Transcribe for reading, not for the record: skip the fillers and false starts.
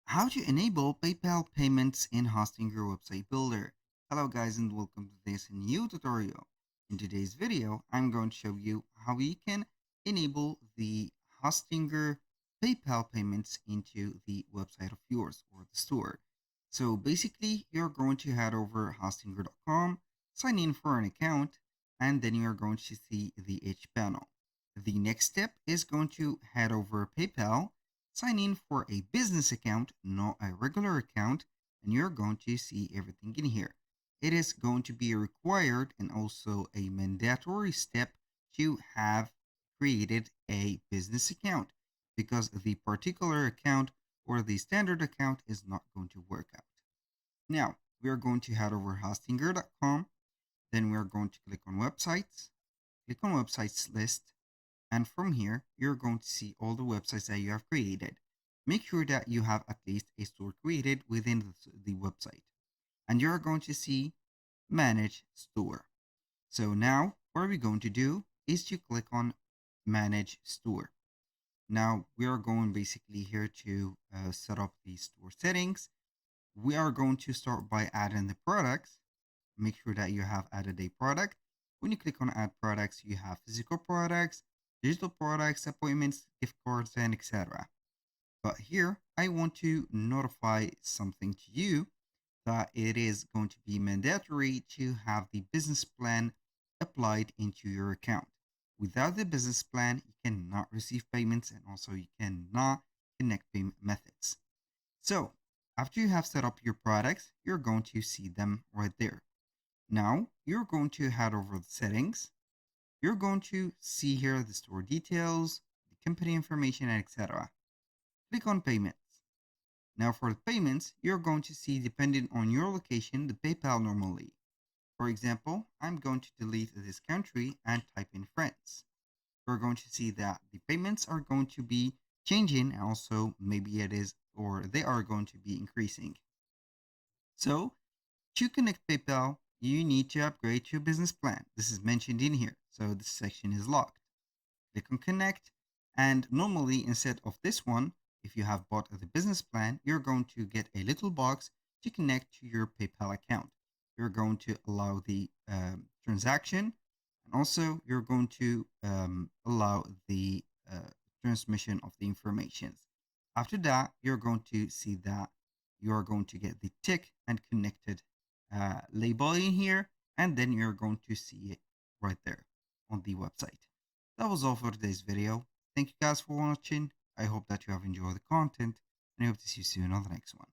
How to enable PayPal payments in hosting your website builder. Hello guys and welcome to this new tutorial. In today's video, I'm going to show you how you can enable the Hostinger PayPal payments into the website of yours or the store. So basically, you're going to head over hostinger.com, sign in for an account, and then you're going to see the H panel. The next step is going to head over PayPal, sign in for a business account, not a regular account, and you're going to see everything in here. It is going to be required and also a mandatory step to have created a business account because the particular account or the standard account is not going to work out. Now, we are going to head over hostinger.com, then we are going to click on websites, click on websites list, and from here, you're going to see all the websites that you have created. Make sure that you have at least a store created within the website. And you're going to see Manage Store. So now, what we're going to do is to click on Manage Store. Now, we are going basically here to set up the store settings. We are going to start by adding the products. Make sure that you have added a product. When you click on add products, you have physical products, digital products, appointments, gift cards, and etc. But here, I want to notify something to you that it is going to be mandatory to have the business plan applied into your account. Without the business plan, you cannot receive payments and also you cannot connect payment methods. So, after you have set up your products, you're going to see them right there. Now, you're going to head over the settings. You're going to see here the store details, the company information, and etc. Click on payments. Now for the payments, you're going to see, depending on your location, the PayPal normally. For example, I'm going to delete this country and type in France. We're going to see that the payments are going to be changing, and also maybe it is or they are going to be increasing. So to connect PayPal, you need to upgrade to a business plan. This is mentioned in here, so this section is locked. Click on connect, and normally instead of this one, if you have bought the business plan, you're going to get a little box to connect to your PayPal account. You're going to allow the transaction, and also you're going to allow the transmission of the information. After that, you're going to see that you are going to get the tick and connected label in here, and then you're going to see it right there on the website. That was all for today's video. Thank you guys for watching. I hope that you have enjoyed the content, and I hope to see you soon on the next one.